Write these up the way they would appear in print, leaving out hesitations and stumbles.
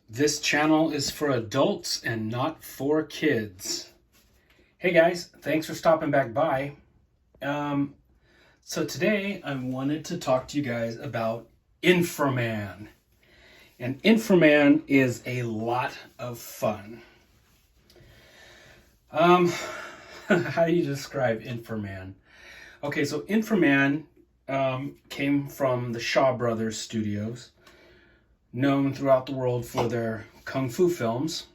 This channel is for adults and not for kids. Hey guys, thanks for stopping back by. Um, so today I wanted to talk to you guys about Inframan. And Inframan is a lot of fun. Um, how do you describe Inframan? Okay, so Inframan came from the Shaw Brothers studios, known throughout the world for their kung fu films.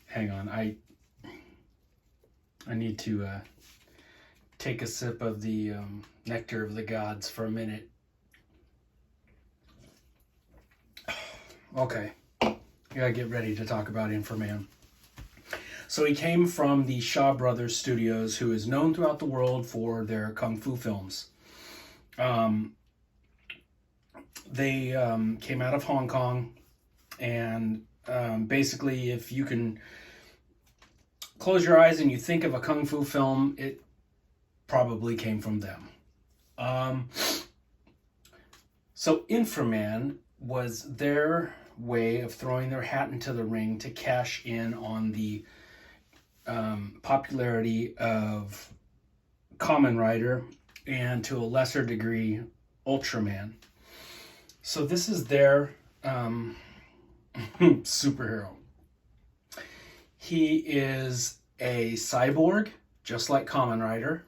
Hang on, I need to take a sip of the nectar of the gods for a minute. Okay, I gotta get ready to talk about Inframan. So he came from the Shaw Brothers studios, who is known throughout the world for their kung fu films. They came out of Hong Kong, and basically, if you can close your eyes and you think of a kung fu film, it probably came from them. So Inframan was their way of throwing their hat into the ring to cash in on the popularity of Kamen Rider and, to a lesser degree, Ultraman. So this is their superhero. He is a cyborg, just like Kamen Rider.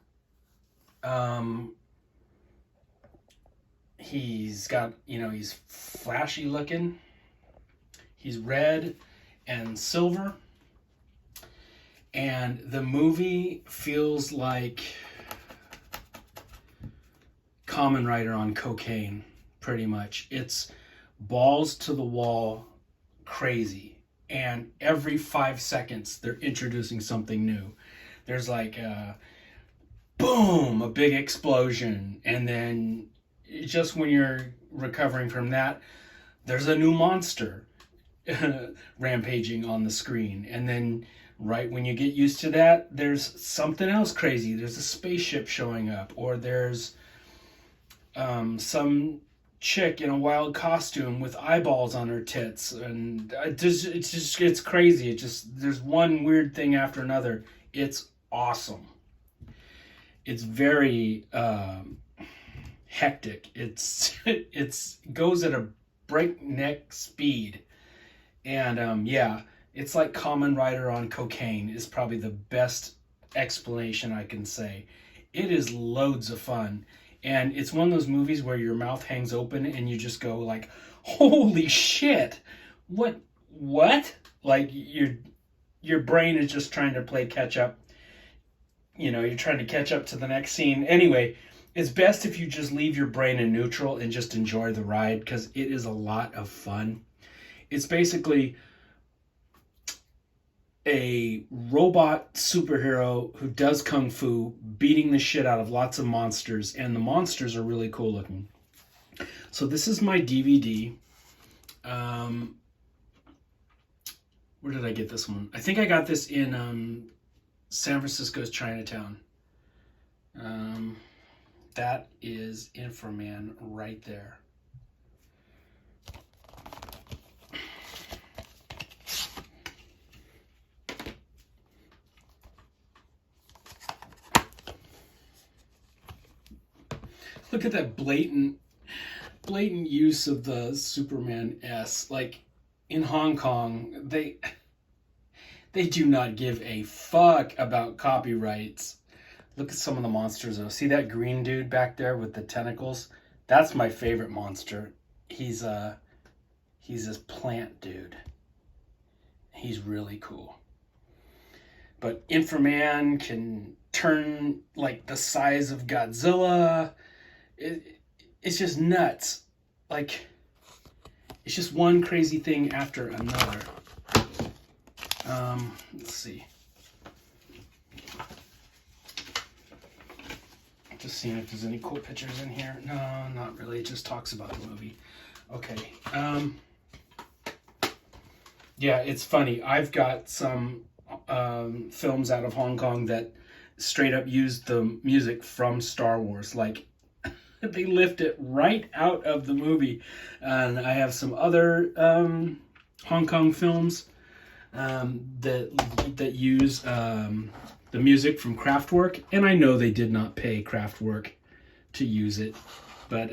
He's got, he's flashy looking. He's red and silver. And the movie feels like Kamen Rider on cocaine, pretty much. It's balls to the wall crazy. And every 5 seconds, they're introducing something new. There's like boom, a big explosion. And then just when you're recovering from that, there's a new monster rampaging on the screen. And then right when you get used to that, there's something else crazy. There's a spaceship showing up, or there's some chick in a wild costume with eyeballs on her tits, and it's crazy. There's one weird thing after another. It's awesome. It's very hectic. It's goes at a breakneck speed, and it's like Kamen Rider on cocaine is probably the best explanation I can say. It is loads of fun. And it's one of those movies where your mouth hangs open and you just go like, holy shit. What? Like your brain is just trying to play catch up. You're trying to catch up to the next scene. Anyway, it's best if you just leave your brain in neutral and just enjoy the ride, because it is a lot of fun. It's basically a robot superhero who does kung fu, beating the shit out of lots of monsters, and the monsters are really cool looking. So this is my DVD. Where did I get this one? I think I got this in San Francisco's Chinatown. That is Inframan right there. Look at that blatant use of the Superman S. Like, in Hong Kong, they do not give a fuck about copyrights. Look at some of the monsters though. See that green dude back there with the tentacles? That's my favorite monster. He's this plant dude. He's really cool. But Inframan can turn like the size of Godzilla. It's just nuts. Like, it's just one crazy thing after another. Let's see. Just seeing if there's any cool pictures in here. No, not really. It just talks about the movie. Okay. Yeah, it's funny. I've got some films out of Hong Kong that straight up used the music from Star Wars. Like, they lift it right out of the movie. And I have some other Hong Kong films that use the music from Kraftwerk, and I know they did not pay Kraftwerk to use it, but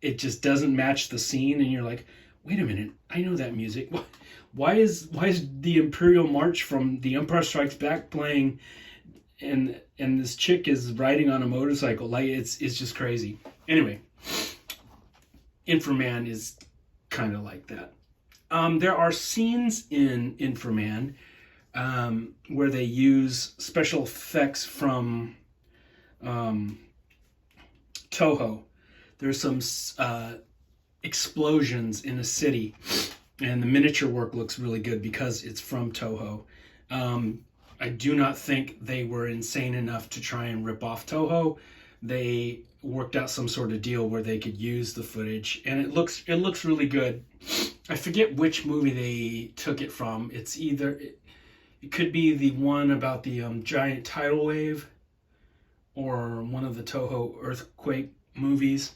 it just doesn't match the scene, and you're like, wait a minute, I know that music. Why is the Imperial March from The Empire Strikes Back playing, and this chick is riding on a motorcycle? Like, it's just crazy. Anyway, Inframan is kind of like that. There are scenes in Inframan where they use special effects from Toho. There's some explosions in a city, and the miniature work looks really good because it's from Toho. I do not think they were insane enough to try and rip off Toho. They worked out some sort of deal where they could use the footage, and it looks really good. I forget which movie they took it from. It's either it could be the one about the giant tidal wave, or one of the Toho earthquake movies.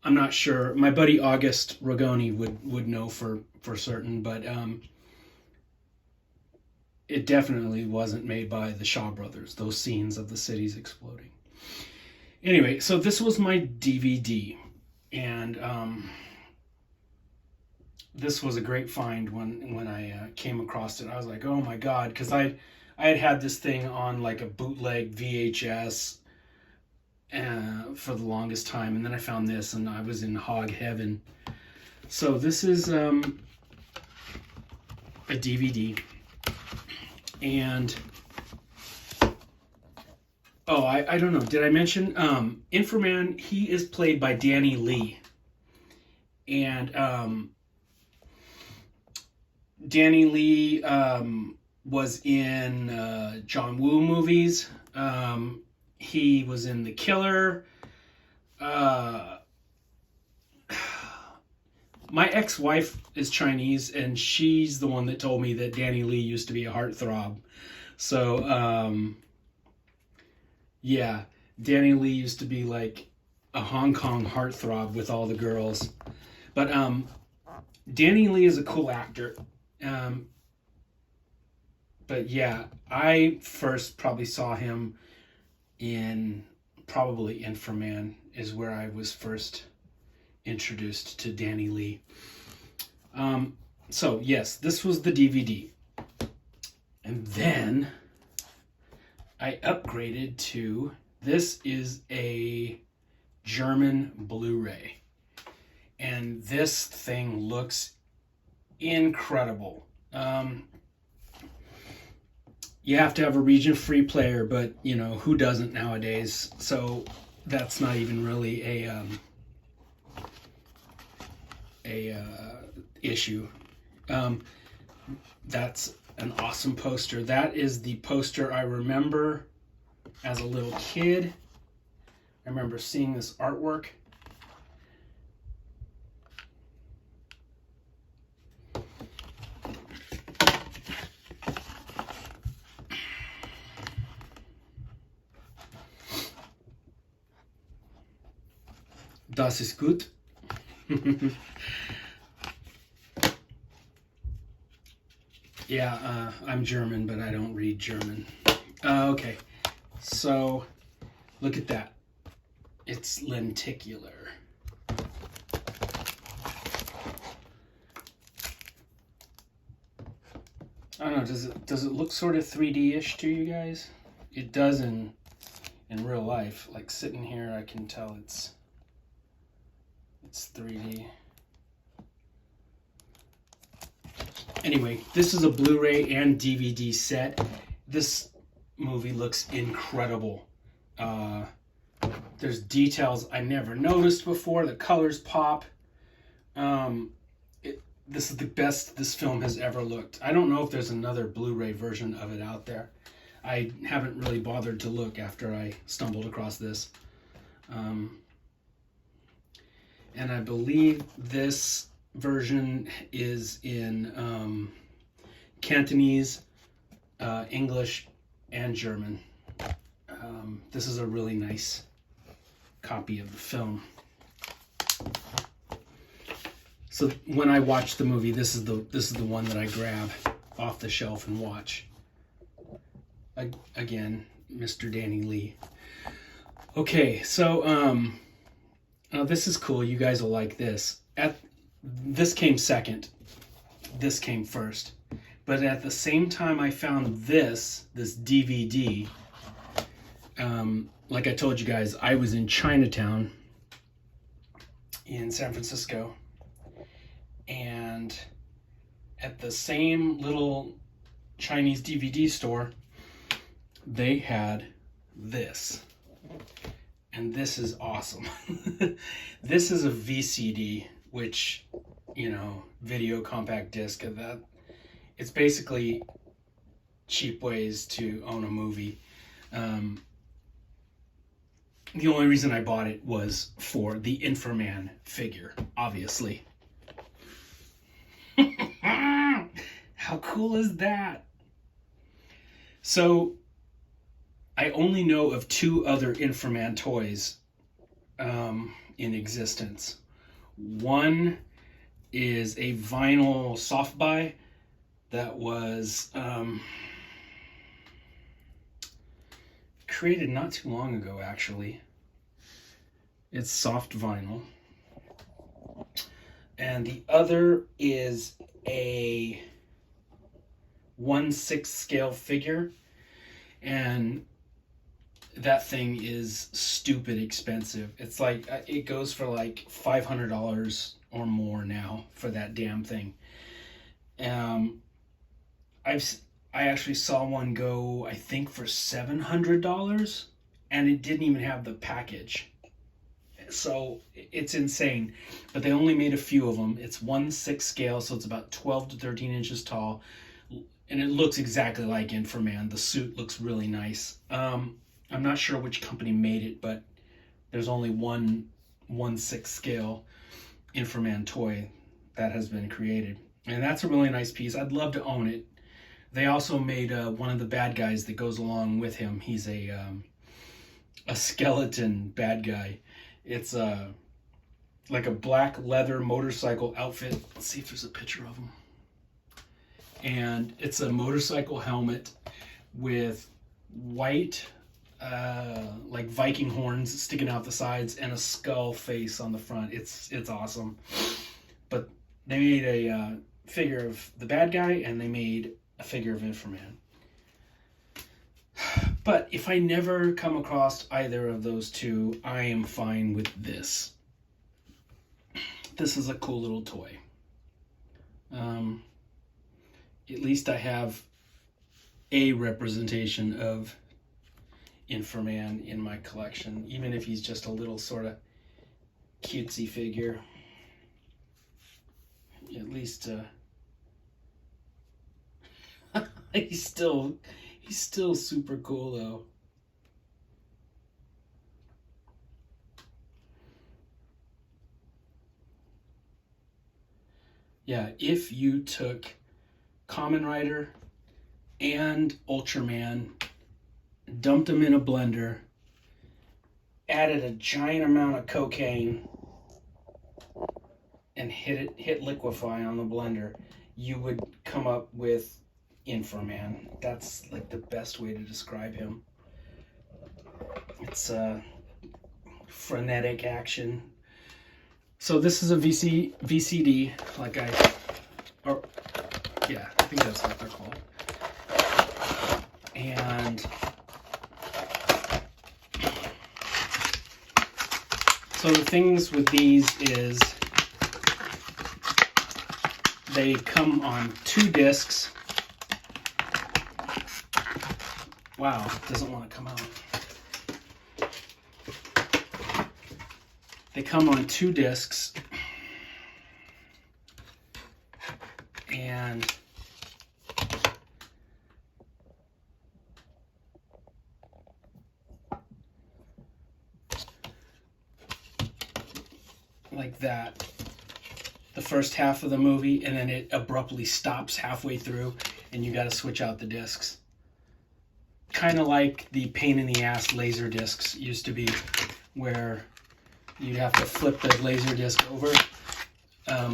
I'm not sure. My buddy August Ragoni would know for certain, but it definitely wasn't made by the Shaw Brothers, those scenes of the cities exploding. Anyway, so this was my DVD, and this was a great find when I came across it. I was like, oh my god, because I had this thing on like a bootleg VHS for the longest time, and then I found this, and I was in hog heaven. So this is a DVD, and oh, I don't know. Did I mention Inframan? He is played by Danny Lee, and Danny Lee was in John Woo movies. He was in The Killer. My ex-wife is Chinese, and she's the one that told me that Danny Lee used to be a heartthrob. So, yeah, Danny Lee used to be like a Hong Kong heartthrob with all the girls. But Danny Lee is a cool actor. But yeah, I first probably saw him in probably Inframan is where I was first introduced to Danny Lee. So yes, this was the DVD. And then I upgraded to, this is a German Blu-ray. And this thing looks incredible. You have to have a region-free player, but you know, who doesn't nowadays? So that's not even really a issue. That's an awesome poster. That is the poster I remember as a little kid. I remember seeing this artwork. Das ist gut. Yeah, I'm German, but I don't read German. Okay, so look at that. It's lenticular. I don't know, does it look sort of 3D-ish to you guys? It does in real life. Like sitting here, I can tell it's 3D. Anyway, this is a Blu-ray and DVD set. This movie looks incredible. There's details I never noticed before. The colors pop. This is the best this film has ever looked. I don't know if there's another Blu-ray version of it out there. I haven't really bothered to look after I stumbled across this. And I believe this version is in Cantonese, English, and German. This is a really nice copy of the film. So when I watch the movie, this is the one that I grab off the shelf and watch. Again, Mr. Danny Lee. Okay, so this is cool. You guys will like this. This came second. This came first. But at the same time I found this DVD, like I told you guys, I was in Chinatown in San Francisco, and at the same little Chinese DVD store, they had this. And this is awesome. This is a VCD, which, you know, video compact disc. That it's basically cheap ways to own a movie. The only reason I bought it was for the Inframan figure, obviously. How cool is that? So I only know of 2 other Inframan toys in existence. One is a vinyl soft buy that was created not too long ago, actually. It's soft vinyl. And the other is a 1/6 scale figure, and that thing is stupid expensive. It's like, it goes for like $500 or more now for that damn thing. I actually saw one go, I think, for $700, and it didn't even have the package. So it's insane. But they only made a few of them. It's 1/6 scale, so it's about 12 to 13 inches tall, and it looks exactly like Inframan. The suit looks really nice. I'm not sure which company made it, but there's only one 1/6 scale Inframan toy that has been created, and that's a really nice piece. I'd love to own it. They also made one of the bad guys that goes along with him. He's a skeleton bad guy. It's like a black leather motorcycle outfit. Let's see if there's a picture of him. And it's a motorcycle helmet with white like Viking horns sticking out the sides and a skull face on the front. It's awesome. But they made a figure of the bad guy, and they made a figure of Inframan. But if I never come across either of those 2, I am fine with this. This is a cool little toy. At least I have a representation of Inframan in my collection, even if he's just a little sort of cutesy figure. At least he's still super cool though. Yeah, if you took Kamen Rider and Ultraman, dumped them in a blender, added a giant amount of cocaine, and hit liquefy on the blender, you would come up with Inframan. That's like the best way to describe him. It's frenetic action. So this is a VCD, like I think that's what they're called. And so the things with these is they come on 2 discs. Wow, it doesn't want to come out. They come on 2 discs, and like that, the first half of the movie, and then it abruptly stops halfway through, and you got to switch out the discs. Kind of like the pain in the ass laser discs used to be, where you'd have to flip the laser disc over.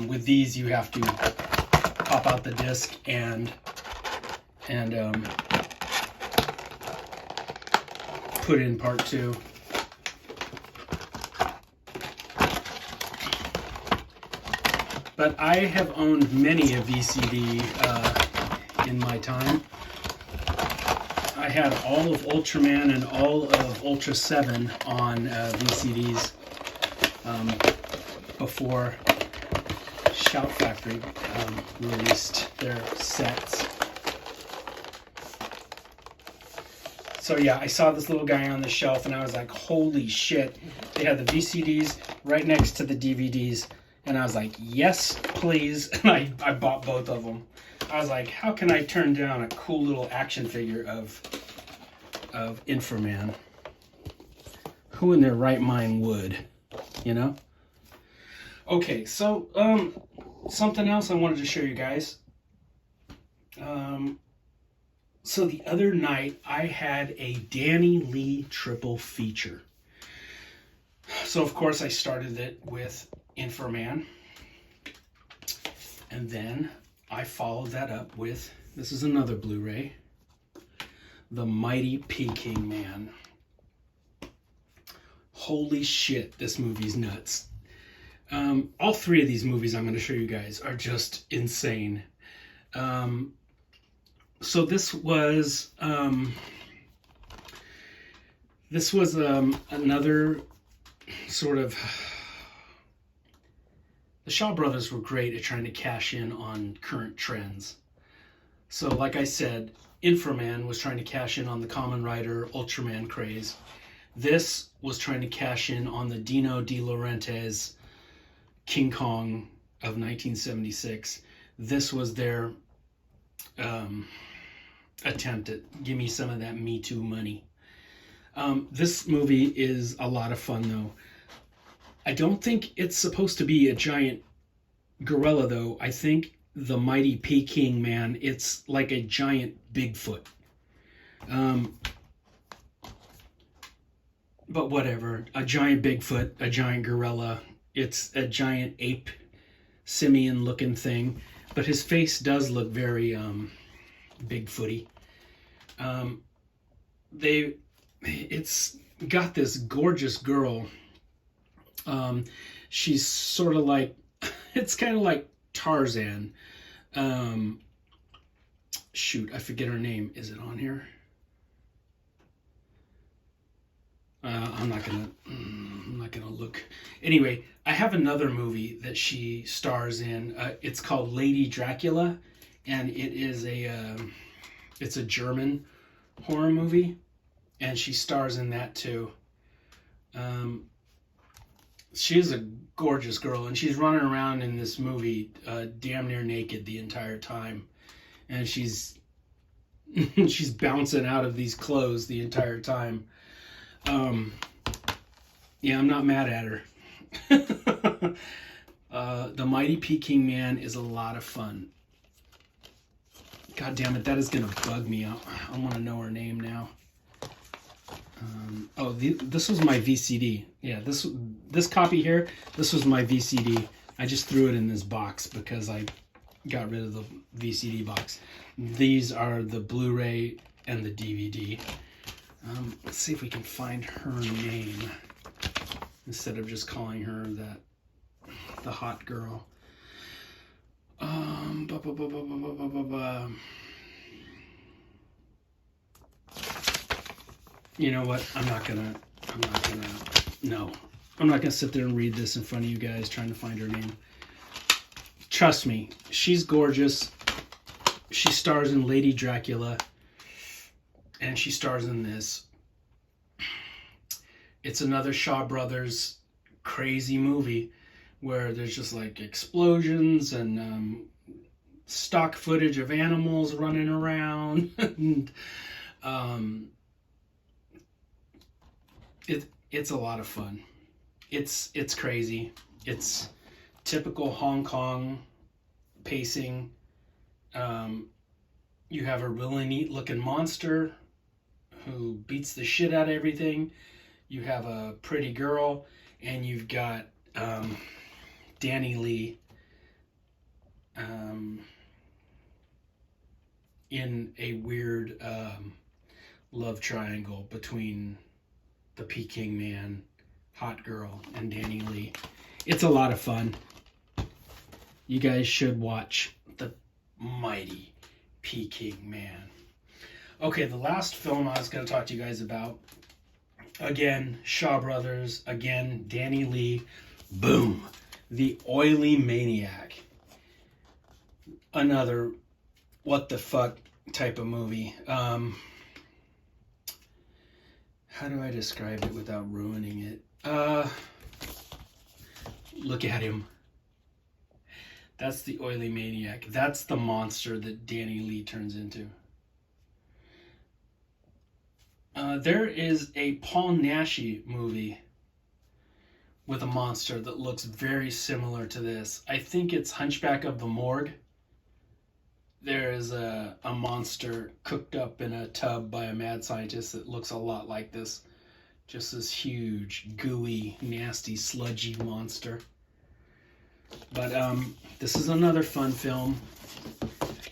With these, you have to pop out the disc and put in part 2. But I have owned many a VCD in my time. I had all of Ultraman and all of Ultra 7 on VCDs before Shout Factory released their sets. So yeah, I saw this little guy on the shelf and I was like, holy shit. They had the VCDs right next to the DVDs. And I was like, yes, please. And I bought both of them. I was like, how can I turn down a cool little action figure of Inframan? Who in their right mind would, you know? Okay, so something else I wanted to show you guys. So the other night I had a Danny Lee triple feature. So of course I started it with Inframan, and then I followed that up with, this is another Blu-ray, the Mighty Peking Man. Holy shit, this movie's nuts. All 3 of these movies I'm going to show you guys are just insane. So this was another sort of, the Shaw Brothers were great at trying to cash in on current trends. So like I said, Inframan was trying to cash in on the Kamen Rider Ultraman craze. This was trying to cash in on the Dino De Laurentiis King Kong of 1976. This was their attempt at give me some of that Me Too money. This movie is a lot of fun though. I don't think it's supposed to be a giant gorilla though. I think the Mighty Peking Man, it's like a giant Bigfoot. But whatever, a giant Bigfoot, a giant gorilla, it's a giant ape simian looking thing, but his face does look very Bigfooty. It's got this gorgeous girl. She's sort of like, it's kind of like Tarzan. Shoot, I forget her name. Is it on here? I'm not gonna look. Anyway, I have another movie that she stars in. It's called Lady Dracula, and it's a German horror movie, and she stars in that too. She is a gorgeous girl, and she's running around in this movie damn near naked the entire time, and she's bouncing out of these clothes the entire time. Yeah, I'm not mad at her. The Mighty Peking Man is a lot of fun. God damn it, that is gonna bug me out. I want to know her name now. This was my VCD. Yeah, this copy here, this was my VCD. I just threw it in this box because I got rid of the VCD box. These are the Blu-ray and the DVD. Let's see if we can find her name instead of just calling her the hot girl. You know what? I'm not gonna sit there and read this in front of you guys trying to find her name. Trust me, she's gorgeous. She stars in Lady Dracula, and she stars in this. It's another Shaw Brothers crazy movie where there's just like explosions and stock footage of animals running around. And it's a lot of fun. It's crazy. It's typical Hong Kong pacing. You have a really neat looking monster who beats the shit out of everything. You have a pretty girl, and you've got Danny Lee in a weird love triangle between the Peking man, hot girl, and Danny Lee. It's a lot of fun. You guys should watch the mighty Peking man. Okay, the last film I was going to talk to you guys about, again, Shaw Brothers, again, Danny Lee, boom, The Oily Maniac. Another what the fuck type of movie. How do I describe it without ruining it? Look at him. That's the Oily Maniac. That's the monster that Danny Lee turns into. There is a Paul Naschy movie with a monster that looks very similar to this. I think it's Hunchback of the Morgue. There is a monster cooked up in a tub by a mad scientist that looks a lot like this. Just this huge, gooey, nasty, sludgy monster. But this is another fun film.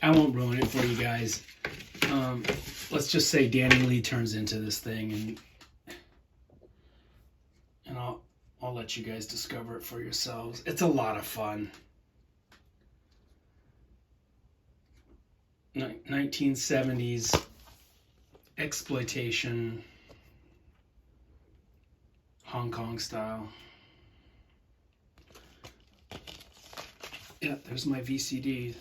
I won't ruin it for you guys. Let's just say Danny Lee turns into this thing, and I'll let you guys discover it for yourselves. It's a lot of fun. 1970s exploitation, Hong Kong style. Yeah, there's my VCD.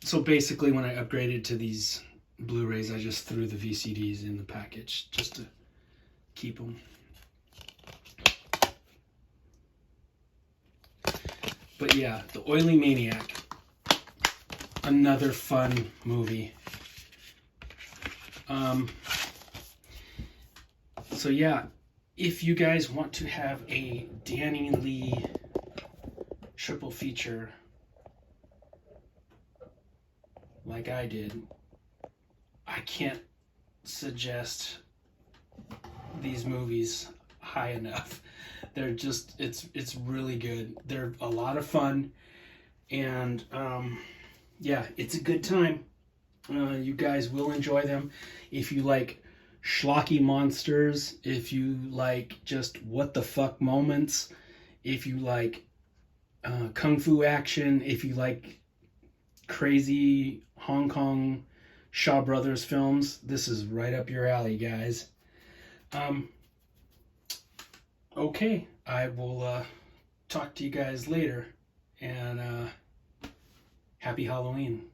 So basically, when I upgraded to these Blu-rays, I just threw the VCDs in the package just to keep them. But yeah, The Oily Maniac. Another fun movie. So yeah, if you guys want to have a Danny Lee triple feature like I did, I can't suggest these movies high enough. They're just, it's really good. They're a lot of fun, and yeah, it's a good time. You guys will enjoy them. If you like schlocky monsters, if you like just what the fuck moments, if you like kung fu action, if you like crazy Hong Kong Shaw Brothers films, this is right up your alley, guys. Okay, I will talk to you guys later, and happy Halloween.